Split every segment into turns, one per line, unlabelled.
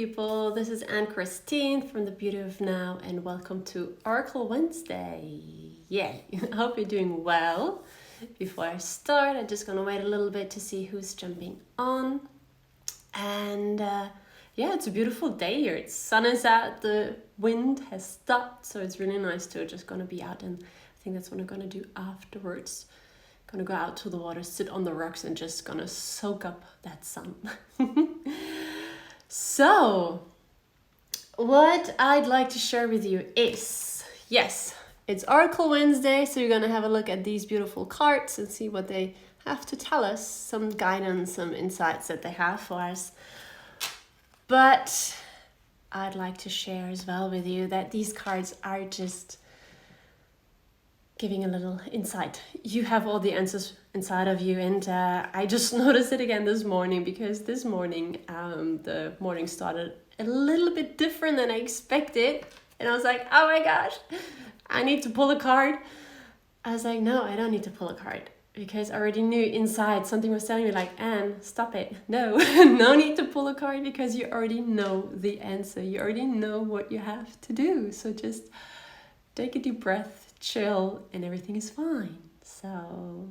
People, this is Anne-Christin from The Beauty of Now and welcome to Oracle Wednesday. Yay, I hope you're doing well. Before I start, I'm just gonna wait a little bit to see who's jumping on. And yeah, it's a beautiful day here. The sun is out, the wind has stopped, so it's really nice to just gonna be out, and I think that's what I'm gonna do afterwards. Gonna go out to the water, sit on the rocks and just gonna soak up that sun. So, what I'd like to share with you is, yes, it's Oracle Wednesday, so you're going to have a look at these beautiful cards and see what they have to tell us, some guidance, some insights that they have for us. But I'd like to share as well with you that these cards are just giving a little insight. You have all the answers inside of you, and I just noticed it again this morning, because this morning the morning started a little bit different than I expected, and I was like, oh my gosh, I need to pull a card. I was like, no, I don't need to pull a card, because I already knew inside something was telling me like, Anne, stop it, no. No need to pull a card, because you already know the answer, you already know what you have to do. So just take a deep breath, chill, and everything is fine. So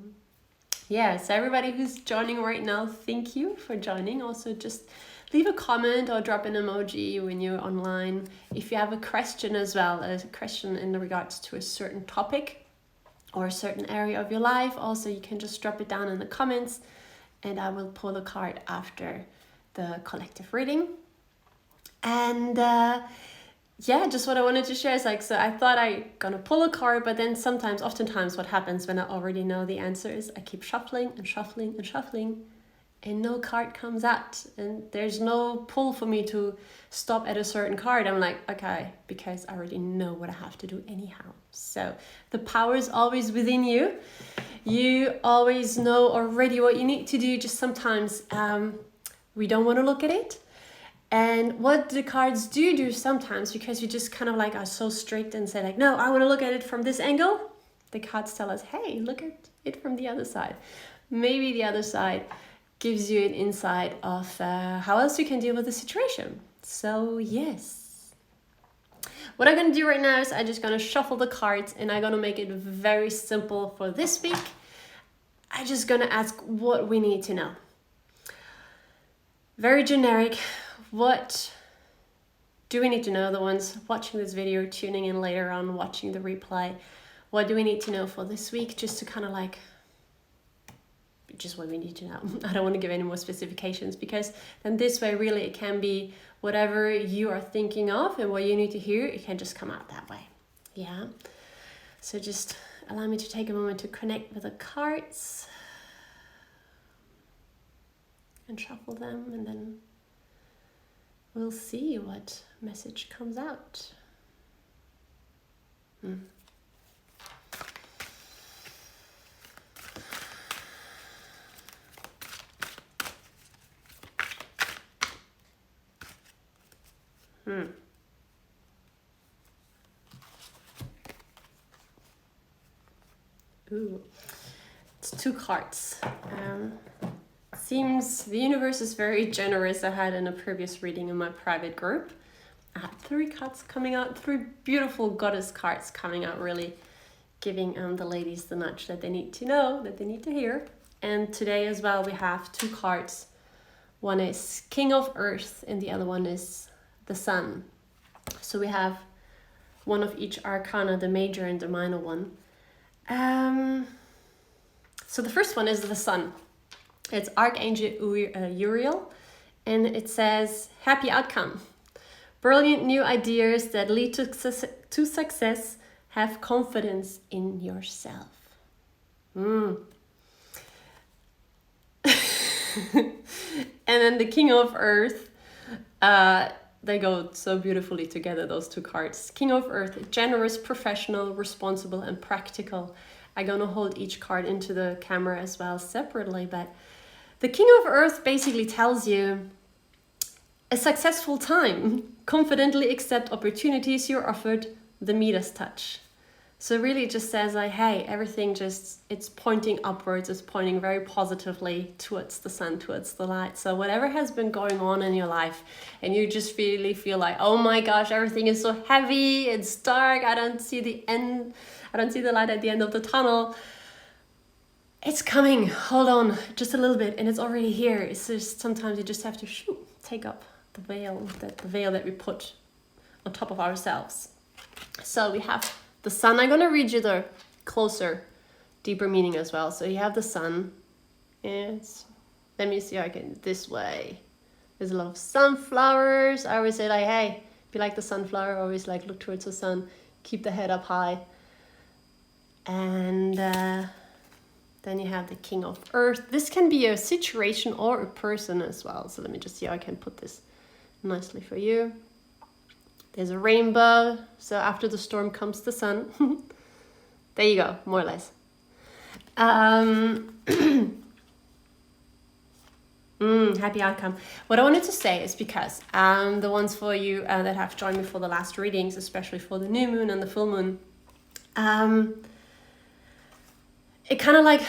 yeah, so everybody who's joining right now, thank you for joining. Also, just leave a comment or drop an emoji when you're online. If you have a question as well, a question in regards to a certain topic or a certain area of your life, also you can just drop it down in the comments and I will pull a card after the collective reading. And yeah, just what I wanted to share is like, so I thought I gonna pull a card, but then oftentimes what happens when I already know the answer is I keep shuffling and shuffling and shuffling and no card comes out, and there's no pull for me to stop at a certain card. I'm like, okay, because I already know what I have to do anyhow. So the power is always within you. You always know already what you need to do, just sometimes we don't want to look at it. And what the cards do sometimes, because we just kind of like are so strict and say like, no, I want to look at it from this angle. The cards tell us, hey, look at it from the other side. Maybe the other side gives you an insight of how else you can deal with the situation. So yes. What I'm going to do right now is I'm just going to shuffle the cards, and I'm going to make it very simple for this week. I'm just going to ask what we need to know. Very generic. What do we need to know? The ones watching this video, tuning in later on, watching the replay, what do we need to know for this week? Just to kind of like, just what we need to know. I don't want to give any more specifications, because then this way really it can be whatever you are thinking of and what you need to hear, it can just come out that way. Yeah. So just allow me to take a moment to connect with the cards and shuffle them, and then we'll see what message comes out. Ooh, it's 2 cards. Seems the universe is very generous. I had in a previous reading in my private group, I had 3 cards coming out, 3 beautiful goddess cards coming out, really giving the ladies the nudge that they need to know, that they need to hear. And today as well we have 2 cards. One is King of Earth and the other one is the Sun. So we have one of each arcana, the major and the minor one. So the first one is the Sun. It's Archangel Uriel, and it says, happy outcome. Brilliant new ideas that lead to success. Have confidence in yourself. And then the King of Earth, they go so beautifully together, those 2 cards. King of Earth, generous, professional, responsible, and practical. I'm going to hold each card into the camera as well separately, but the King of Earth basically tells you a successful time. Confidently accept opportunities you're offered, the Midas touch. So really it just says like, hey, everything just, it's pointing upwards, it's pointing very positively towards the sun, towards the light. So whatever has been going on in your life and you just really feel like, oh my gosh, everything is so heavy, it's dark, I don't see the end, I don't see the light at the end of the tunnel. It's coming, hold on just a little bit and it's already here. It's just sometimes you just have to take up the veil that we put on top of ourselves. So we have the sun. I'm going to read you the closer, deeper meaning as well. So you have the sun. Let me see how I can, this way. There's a lot of sunflowers. I always say like, hey, be like the sunflower. Always like look towards the sun. Keep the head up high. And then you have the king of earth. This can be a situation or a person as well. So let me just see how I can put this nicely for you. There's a rainbow, so after the storm comes the sun. There you go, more or less. Happy outcome. What I wanted to say is because the ones for you that have joined me for the last readings, especially for the new moon and the full moon, it kind of like,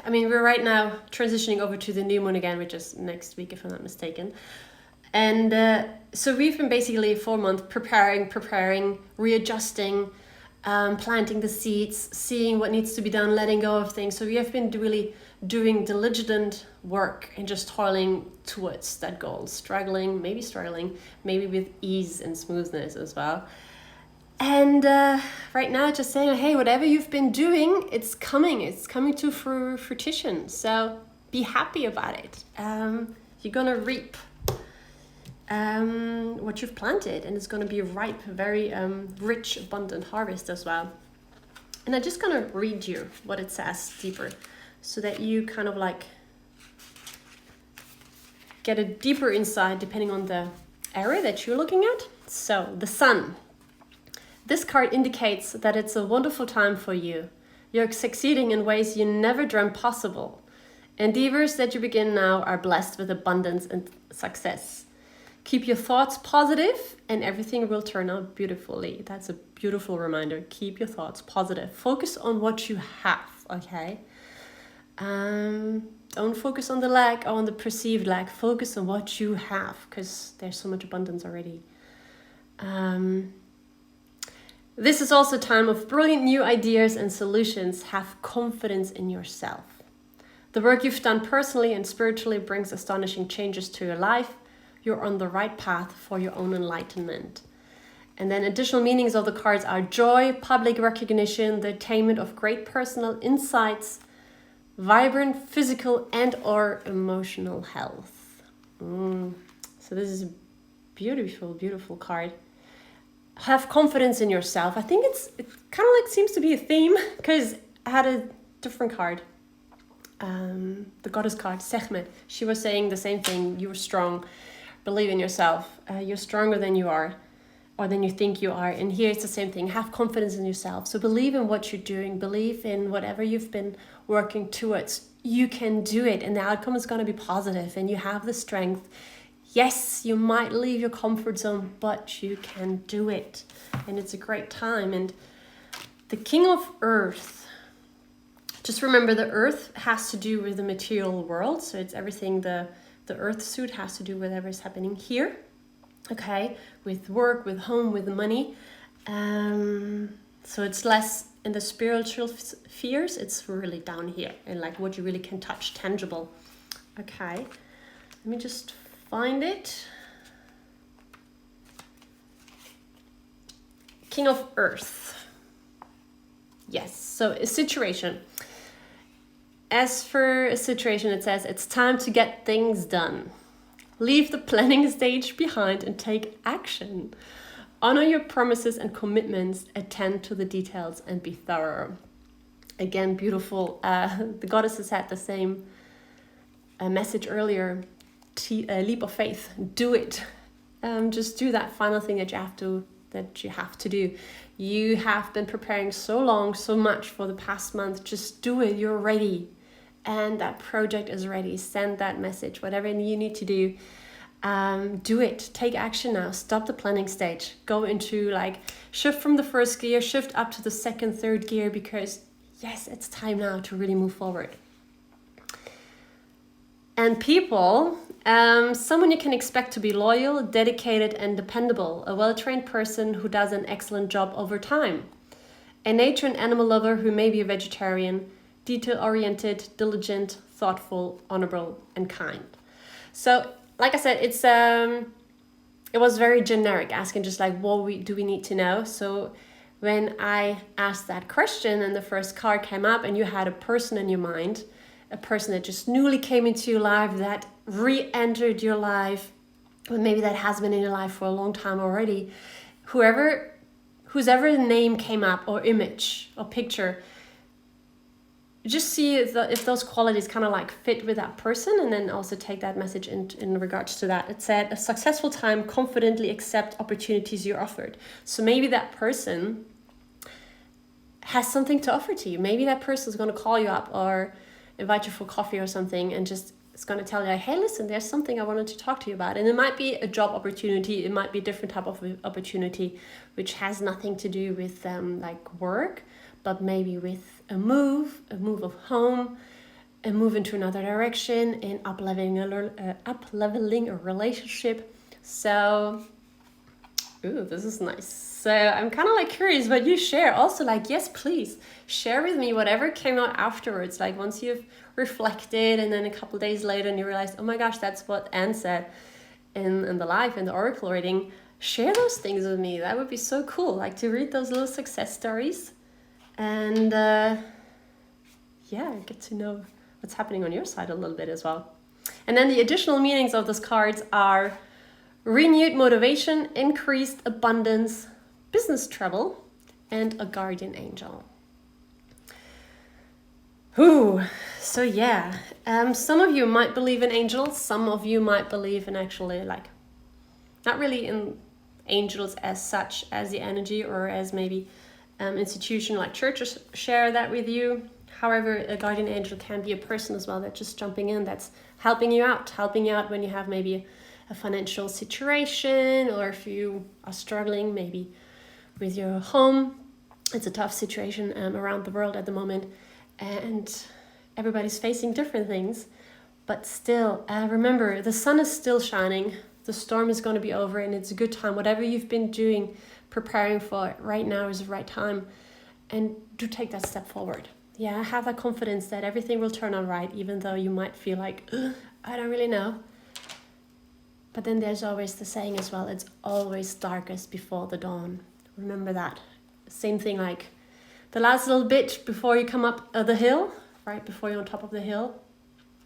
I mean, we're right now transitioning over to the new moon again, which is next week if I'm not mistaken. And so we've been basically 4 months preparing, readjusting, planting the seeds, seeing what needs to be done, letting go of things. So we have been really doing diligent work and just toiling towards that goal, struggling, maybe with ease and smoothness as well. And right now just saying, hey, whatever you've been doing, it's coming to fruition. So be happy about it. You're gonna reap what you've planted, and it's going to be ripe, very rich, abundant harvest as well. And I'm just going to read you what it says deeper so that you kind of like get a deeper insight depending on the area that you're looking at. So the sun. This card indicates that it's a wonderful time for you. You're succeeding in ways you never dreamt possible. Endeavors that you begin now are blessed with abundance and success. Keep your thoughts positive and everything will turn out beautifully. That's a beautiful reminder. Keep your thoughts positive. Focus on what you have, okay? Don't focus on the lack or on the perceived lack. Focus on what you have because there's so much abundance already. This is also a time of brilliant new ideas and solutions. Have confidence in yourself. The work you've done personally and spiritually brings astonishing changes to your life. You're on the right path for your own enlightenment. And then additional meanings of the cards are joy, public recognition, the attainment of great personal insights, vibrant physical and or emotional health. So this is a beautiful, beautiful card. Have confidence in yourself. I think it kind of like seems to be a theme because I had a different card. The goddess card, Sekhmet. She was saying the same thing. You were strong. Believe in yourself. You're stronger than you are or than you think you are. And here it's the same thing. Have confidence in yourself. So believe in what you're doing. Believe in whatever you've been working towards. You can do it and the outcome is going to be positive and you have the strength. Yes, you might leave your comfort zone, but you can do it. And it's a great time. And the King of Earth, just remember the earth has to do with the material world. So it's everything the earth suit has to do with whatever is happening here, okay, with work, with home, with money. So it's less in the spiritual spheres, it's really down here and like what you really can touch, tangible. Okay, let me just find it. King of Earth. Yes, so a situation. As for a situation, it says it's time to get things done. Leave the planning stage behind and take action. Honor your promises and commitments. Attend to the details and be thorough. Again, beautiful. The goddesses had the same message earlier. Leap of faith. Do it. Just do that final thing that you have to do. You have been preparing so long, so much for the past month. Just do it. You're ready. And that project is ready. Send that message, whatever you need to do. Do it. Take action now. Stop the planning stage. Go into like shift from the first gear, shift up to the second, third gear, because yes, it's time now to really move forward. And people, someone you can expect to be loyal, dedicated, and dependable. A well-trained person who does an excellent job over time. A nature and animal lover who may be a vegetarian, detail-oriented, diligent, thoughtful, honorable, and kind. So, like I said, it was very generic, asking just like, what do we need to know? So when I asked that question and the first card came up and you had a person in your mind, a person that just newly came into your life, that re-entered your life, or maybe that has been in your life for a long time already, whose ever name came up, or image or picture, just see if those qualities kind of like fit with that person, and then also take that message in regards to that. It said, a successful time, confidently accept opportunities you're offered. So maybe that person has something to offer to you. Maybe that person is going to call you up or invite you for coffee or something, and just it's going to tell you, like, hey, listen, there's something I wanted to talk to you about. And it might be a job opportunity. It might be a different type of opportunity, which has nothing to do with like work, but maybe with a move of home, a move into another direction, and up-leveling a relationship. So, ooh, this is nice. So I'm kind of like curious what you share. Also, like, yes, please share with me whatever came out afterwards. Like once you've reflected, and then a couple of days later, and you realize, oh my gosh, that's what Anne said in the live, in the oracle reading. Share those things with me. That would be so cool. Like to read those little success stories, and get to know what's happening on your side a little bit as well. And then the additional meanings of those cards are renewed motivation, increased abundance, business travel, and a guardian angel. Ooh, so yeah, some of you might believe in angels, some of you might believe in actually like, not really in angels as such, as the energy, or as maybe institution like churches share that with you. However, a guardian angel can be a person as well that's just jumping in, that's helping you out when you have maybe a financial situation, or if you are struggling maybe with your home. It's a tough situation around the world at the moment, and everybody's facing different things, but still remember, the sun is still shining, the storm is going to be over, and it's a good time. Whatever you've been doing, preparing for it, right now is the right time, and do take that step forward. Have that confidence that everything will turn out right, even though you might feel like, I don't really know. But then there's always the saying as well, it's always darkest before the dawn. Remember that. Same thing, like the last little bit before you come up the hill, right before you're on top of the hill,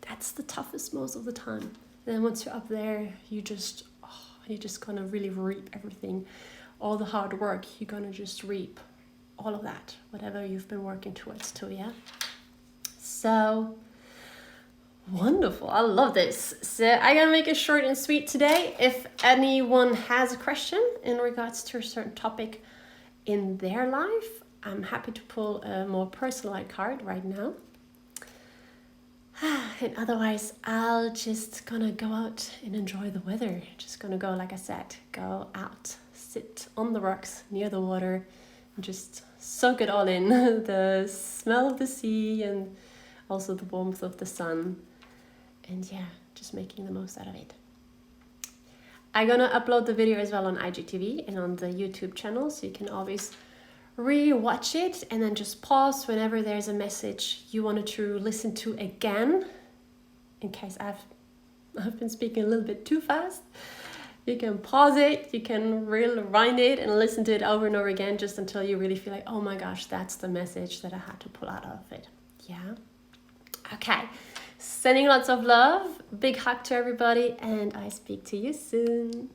that's the toughest most of the time. And then once you're up there, you're just gonna really reap everything. All the hard work, you're gonna just reap all of that, whatever you've been working towards too, yeah? So, wonderful, I love this. So I'm gonna make it short and sweet today. If anyone has a question in regards to a certain topic in their life, I'm happy to pull a more personalized card right now. And otherwise, I'll just gonna go out and enjoy the weather. Just gonna go, like I said, go out, sit on the rocks near the water, and just soak it all in. The smell of the sea and also the warmth of the sun. And just making the most out of it. I'm gonna upload the video as well on IGTV and on the YouTube channel, so you can always re-watch it and then just pause whenever there's a message you wanted to listen to again, in case I've been speaking a little bit too fast. You can pause it, you can rewind it and listen to it over and over again, just until you really feel like, oh my gosh, that's the message that I had to pull out of it. Okay, sending lots of love, big hug to everybody, and I speak to you soon.